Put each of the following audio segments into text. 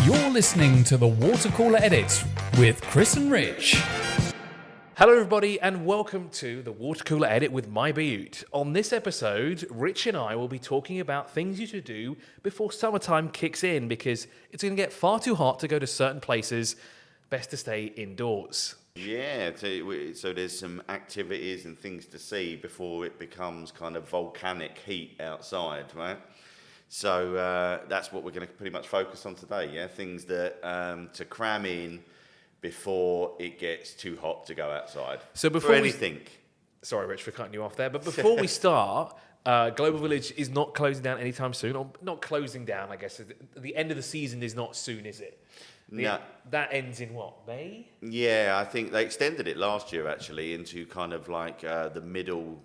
You're listening to the Water Cooler Edits with Chris and Rich. Hello everybody and welcome to the Water Cooler Edit with MyBayut. On this episode, Rich and I will be talking about things you should do before summertime kicks in because it's going to get far too hot to go to certain places. Best to stay indoors. Yeah, so there's some activities and things to see before it becomes kind of volcanic heat outside, right? So that's what we're going to pretty much focus on today, yeah? Things that to cram in before it gets too hot to go outside. So before anything. Sorry, Rich, for cutting you off there, but before we start, Global Village is not closing down anytime soon, or not closing down, I guess. The end of the season is not soon, is it? No. That ends in what, May? Yeah, I think they extended it last year actually into kind of like the middle,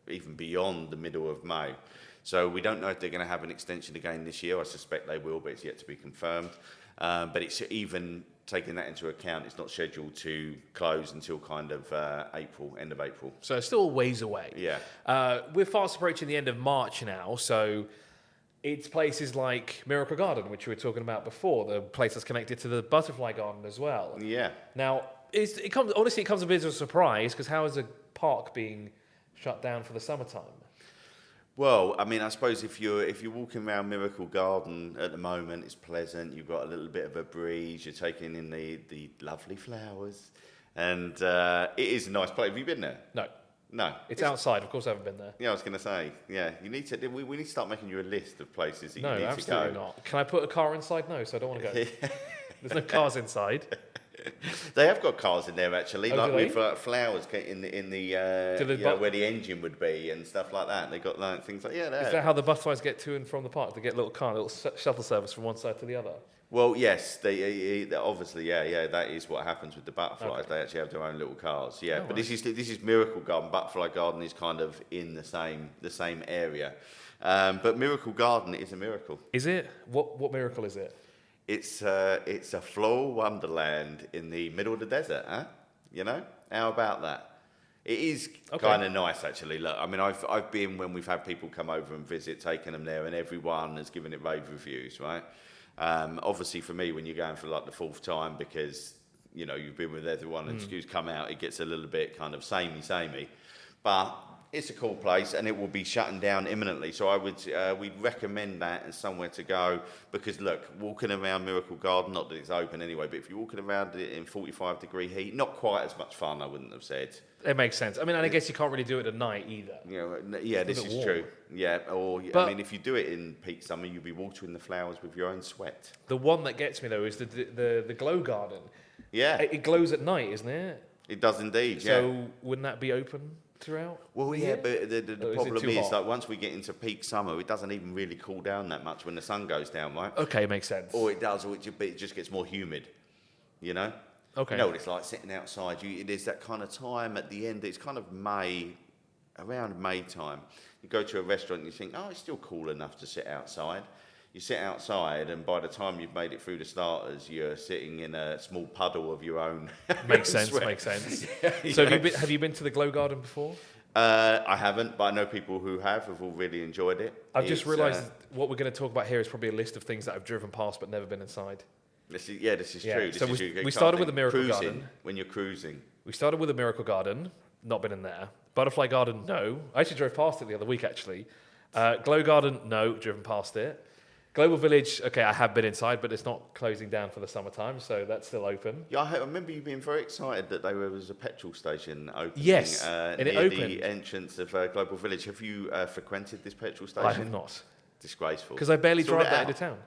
even beyond the middle of May. So we don't know if they're going to have an extension again this year. I suspect they will, but it's yet to be confirmed. But it's even taking that into account, it's not scheduled to close until kind of April, end of April. So it's still a ways away. Yeah. We're fast approaching the end of March now, so it's places like Miracle Garden, which we were talking about before, the place that's connected to the Butterfly Garden as well. Yeah. Now, it comes a bit of a surprise, because how is a park being shut down for the summertime? Well, I mean, I suppose if you're walking around Miracle Garden at the moment, it's pleasant. You've got a little bit of a breeze. You're taking in the lovely flowers, and it is a nice place. Have you been there? No. It's outside. Of course, I haven't been there. Yeah, I was going to say. Yeah, you need to. We need to start making you a list of places that you need to go. No, absolutely not. Can I put a car inside? No, so I don't want to go. There's no cars inside. They have got cars in there actually, like with flowers in the where the engine would be and stuff like that. They got like things like there. Is that how the butterflies get to and from the park? They get a little shuttle service from one side to the other. Well, yes, they obviously, yeah. That is what happens with the butterflies. Okay. They actually have their own little cars. Yeah, but nice. This is Miracle Garden. Butterfly Garden is kind of in the same area, but Miracle Garden is a miracle. Is it? What miracle is it? It's a floral wonderland in the middle of the desert, huh? You know, how about that? It is kind of nice, actually. Look, I mean, I've been when we've had people come over and visit, taken them there, and everyone has given it rave reviews, right? Obviously, for me, when you're going for like the fourth time, because you know you've been with everyone and you come out, it gets a little bit kind of samey. But it's a cool place, and it will be shutting down imminently. So I would we'd recommend that as somewhere to go, because look, walking around Miracle Garden, not that it's open anyway, but if you're walking around it in 45-degree heat, not quite as much fun, I wouldn't have said. It makes sense. I mean, and I guess you can't really do it at night either. Yeah, this is true. Yeah, I mean, if you do it in peak summer, you'll be watering the flowers with your own sweat. The one that gets me though is the glow garden. Yeah, it glows at night, isn't it? It does indeed. So wouldn't that be open throughout? Well, yeah, but the problem is like once we get into peak summer, it doesn't even really cool down that much when the sun goes down, right? Okay, makes sense. Or it does, or it just gets more humid, you know? Okay. You know what it's like sitting outside. There's that kind of time at the end. It's kind of around May time. You go to a restaurant and you think, oh, it's still cool enough to sit outside. You sit outside, and by the time you've made it through the starters, you're sitting in a small puddle of your own. Makes sense. So have you been to the Glow Garden before? I haven't, but I know people who have all really enjoyed it. I've just realised what we're going to talk about here is probably a list of things that I've driven past but never been inside. This is true. So we started with the Miracle Garden. When you're cruising. We started with the Miracle Garden, not been in there. Butterfly Garden, no. I actually drove past it the other week, actually. Glow Garden, no, driven past it. Global Village, okay, I have been inside, but it's not closing down for the summertime, so that's still open. Yeah, I remember you being very excited that there was a petrol station opening. Yes, and it opened. Near the entrance of Global Village. Have you frequented this petrol station? I have not. Disgraceful. Because I barely drive that into town.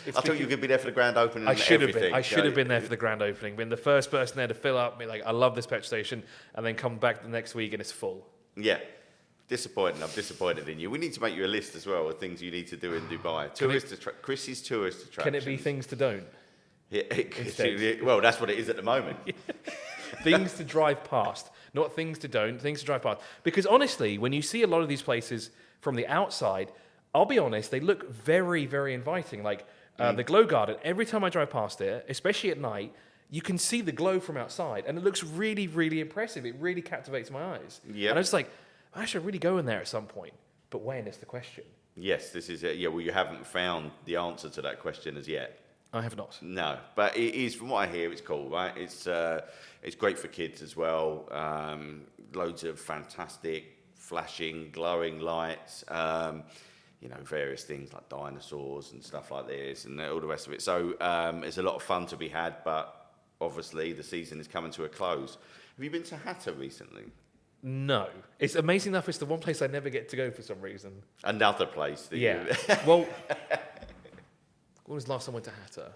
I thought you were going to be there for the grand opening. I should have been. I should have been there for the grand opening. Been the first person there to fill up. Be like, I love this petrol station, and then come back the next week and it's full. Yeah, disappointing. I'm disappointed in you. We need to make you a list as well of things you need to do in Dubai. Chris's tourist attractions. Can it be things to don't? Yeah, well, that's what it is at the moment. Things to drive past, not things to don't. Things to drive past. Because honestly, when you see a lot of these places from the outside, I'll be honest, they look very, very inviting. Like the Glow Garden, every time I drive past it, especially at night, you can see the glow from outside, and it looks really, really impressive. It really captivates my eyes. Yeah. And I was like, I should really go in there at some point. But when is the question? Yes, this is it. Yeah, well, you haven't found the answer to that question as yet. I have not. No, but it is, from what I hear, it's cool, right? It's great for kids as well. Loads of fantastic, flashing, glowing lights. Various things like dinosaurs and stuff like this, and all the rest of it. So it's a lot of fun to be had, but obviously the season is coming to a close. Have you been to Hatta recently? No. It's amazing enough, it's the one place I never get to go for some reason. Another place that you... Well, when was the last time I went to Hatta?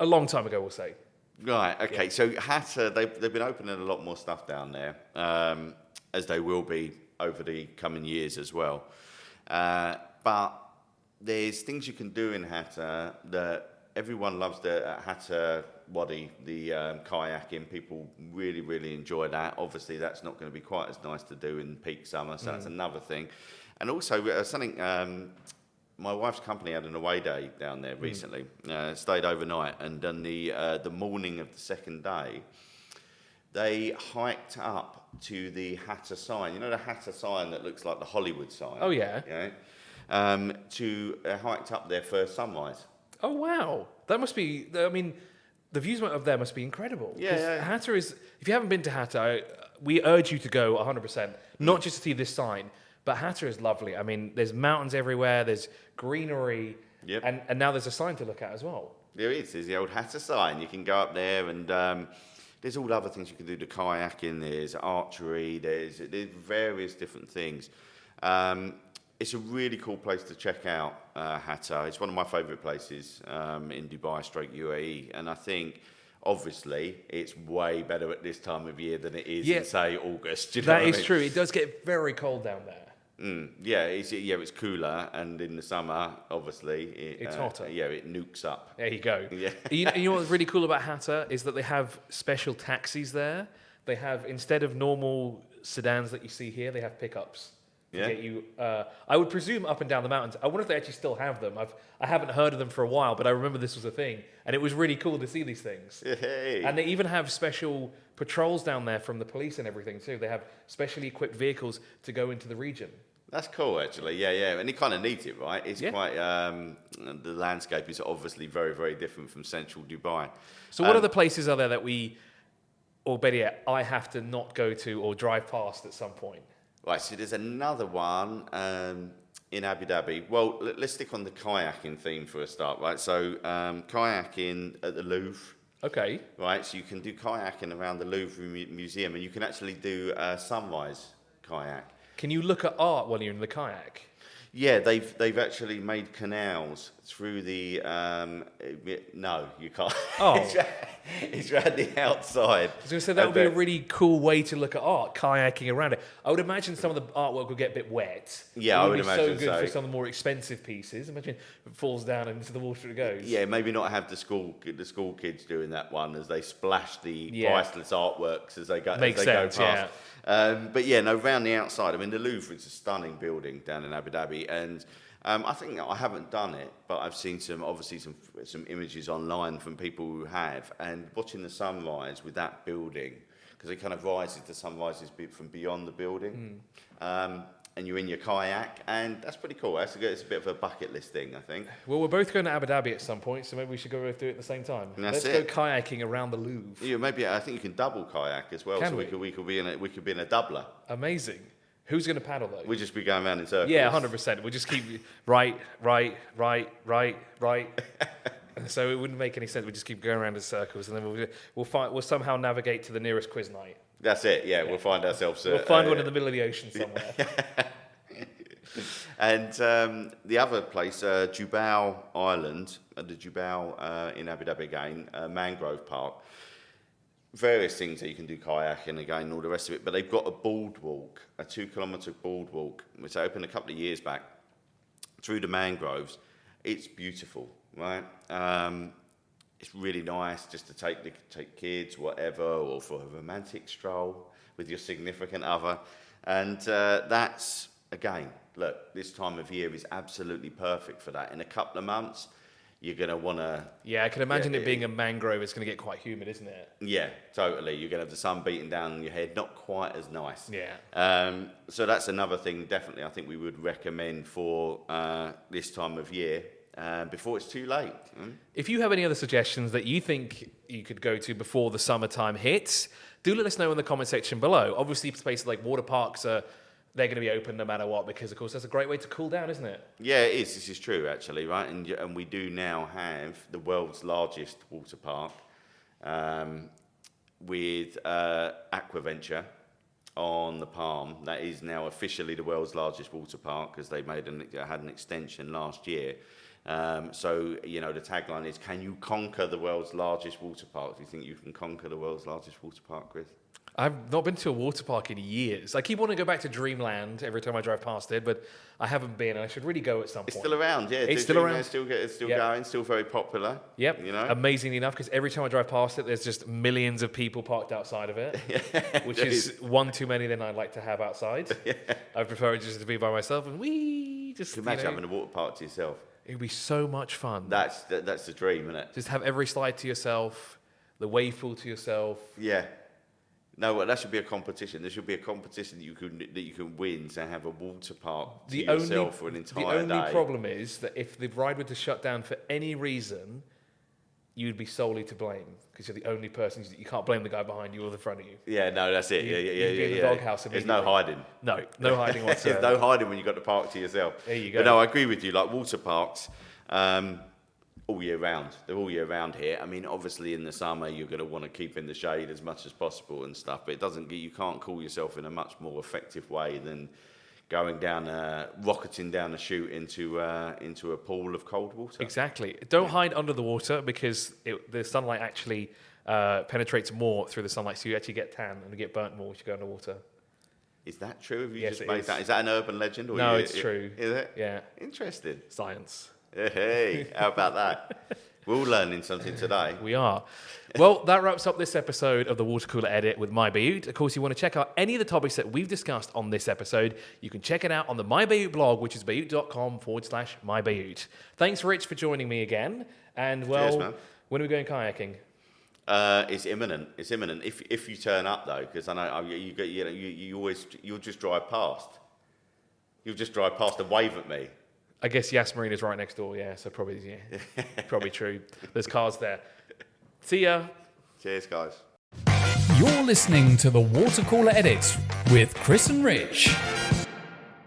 A long time ago, we'll say. Right, okay. Yeah. So Hatta, they've been opening a lot more stuff down there, as they will be over the coming years as well. But there's things you can do in Hatta that everyone loves. The Hatta Wadi, the kayaking. People really, really enjoy that. Obviously, that's not going to be quite as nice to do in peak summer, so that's another thing. And also, something... my wife's company had an away day down there recently. Stayed overnight, and on the morning of the second day, they hiked up to the Hatta sign. You know the Hatta sign that looks like the Hollywood sign? Oh, yeah. Hiked up there for sunrise. Oh, wow. That must be... I mean, the views up there must be incredible. Yeah. Hatta is... If you haven't been to Hatta, we urge you to go 100%. Not just to see this sign, but Hatta is lovely. I mean, there's mountains everywhere, there's greenery, and now there's a sign to look at as well. There is. There's the old Hatta sign. You can go up there, and there's all other things you can do. The kayaking, there's archery, there's various different things. It's a really cool place to check out, Hatta. It's one of my favourite places in Dubai, UAE, and I think... Obviously, it's way better at this time of year than it is in, say, August. That is true. It does get very cold down there. It's cooler, and in the summer, obviously, it's hotter. It nukes up. There you go. Yeah. You know what's really cool about Hatta is that they have special taxis there. They have, instead of normal sedans that you see here, they have pickups. To get you, I would presume, up and down the mountains. I wonder if they actually still have them. I haven't heard of them for a while, but I remember this was a thing, and it was really cool to see these things. Hey. And they even have special patrols down there from the police and everything too. They have specially equipped vehicles to go into the region. That's cool, actually. Yeah, and it kind of needs it, right? It's quite the landscape is obviously very, very different from central Dubai. So, what other places are there that or better yet, I have to not go to or drive past at some point? Right, so there's another one in Abu Dhabi. Well, let's stick on the kayaking theme for a start, right? So kayaking at the Louvre. Okay. Right, so you can do kayaking around the Louvre Museum, and you can actually do sunrise kayak. Can you look at art while you're in the kayak? Yeah, they've actually made canals through the... no, you can't. Oh. It's around the outside. I was going to say, that would be a really cool way to look at art, kayaking around it. I would imagine some of the artwork would get a bit wet. Yeah, I would imagine so. It would be so good for some of the more expensive pieces. Imagine if it falls down and into the water it goes. Yeah, maybe not have the school kids doing that one as they splash the priceless artworks as they go past. Yeah. But yeah, no, around the outside. I mean, the Louvre is a stunning building down in Abu Dhabi, and I think I haven't done it, but I've seen some images online from people who have, and watching the sunrise with that building, because it kind of rises, the sun rises from beyond the building, and you're in your kayak, and that's pretty cool. It's a bit of a bucket list thing, I think. Well, we're both going to Abu Dhabi at some point, so maybe we should go do it at the same time. Let's go kayaking around the Louvre. Yeah, maybe I think you can double kayak as well. Can so we could be in a doubler. Amazing. Who's going to paddle though? We'll just be going around in circles. Yeah, 100%. We'll just keep right. So it wouldn't make any sense. We just keep going around in circles, and then we'll somehow navigate to the nearest quiz night. That's it. Yeah, we'll find ourselves. We'll find one in the middle of the ocean somewhere. And the other place, Jubail Island, the Jubail in Abu Dhabi again, mangrove park. Various things that you can do kayaking again, and all the rest of it. But they've got a boardwalk, a 2-kilometre boardwalk, which they opened a couple of years back through the mangroves. It's beautiful, right? It's really nice just to take kids, whatever, or for a romantic stroll with your significant other. And that's, again, look, this time of year is absolutely perfect for that. In a couple of months, you're going to want to... Yeah, I can imagine it being a mangrove. It's going to get quite humid, isn't it? Yeah, totally. You're going to have the sun beating down on your head. Not quite as nice. Yeah. So that's another thing, definitely, I think we would recommend for this time of year before it's too late. If you have any other suggestions that you think you could go to before the summertime hits, do let us know in the comment section below. Obviously, places like water parks they're going to be open no matter what, because, of course, that's a great way to cool down, isn't it? Yeah, it is. This is true, actually, right? And we do now have the world's largest water park with Aquaventure on the Palm. That is now officially the world's largest water park because they had an extension last year. So, the tagline is, can you conquer the world's largest water park? Do you think you can conquer the world's largest water park, Chris? I've not been to a water park in years. I keep wanting to go back to Dreamland every time I drive past it, but I haven't been, and I should really go at some point. It's still around, yeah. It's still around. It's still going, still very popular. Yep. Amazingly enough, because every time I drive past it, there's just millions of people parked outside of it, which is one too many than I'd like to have outside. Yeah. I prefer it just to be by myself and just. Can you imagine having a water park to yourself? It would be so much fun. That's the dream, isn't it? Just have every slide to yourself, the wave pool to yourself. Yeah. No, well, that should be a competition. There should be a competition that you can win to have a water park to yourself for an entire day. The only problem is that if the ride were to shut down for any reason, you'd be solely to blame because you're the only person. You can't blame the guy behind you or the front of you. Yeah, no, that's it. You'd be in the doghouse immediately. There's no hiding. No hiding whatsoever. There's no hiding when you've got the park to yourself. There you go. But no, I agree with you. Like water parks, all year round. They're all year round here. I mean, obviously in the summer you're going to want to keep in the shade as much as possible and stuff. But you can't cool yourself in a much more effective way than going down, rocketing down a chute into a pool of cold water. Exactly. Don't hide under the water because the sunlight actually penetrates more through the sunlight, so you actually get tan and you get burnt more if you go underwater. Is that true? Have you Yes, just made that? Is that an urban legend? Or no, it's true. Is it? Yeah. Interesting. Science. Hey, how about that? We're all learning something today. We are. Well, that wraps up this episode of the Water Cooler Edit with MyBayut. Of course, you want to check out any of the topics that we've discussed on this episode, you can check it out on the MyBayut blog, which is Bayut.com/MyBayut. Thanks, Rich, for joining me again. And, well, cheers, when are we going kayaking? It's imminent. It's imminent. If you turn up though, because I know you'll just drive past. You'll just drive past and wave at me. I guess Yas Marine is right next door, yeah, so probably true. There's cars there. See ya. Cheers, guys. You're listening to the Water Cooler Edit with Chris and Rich.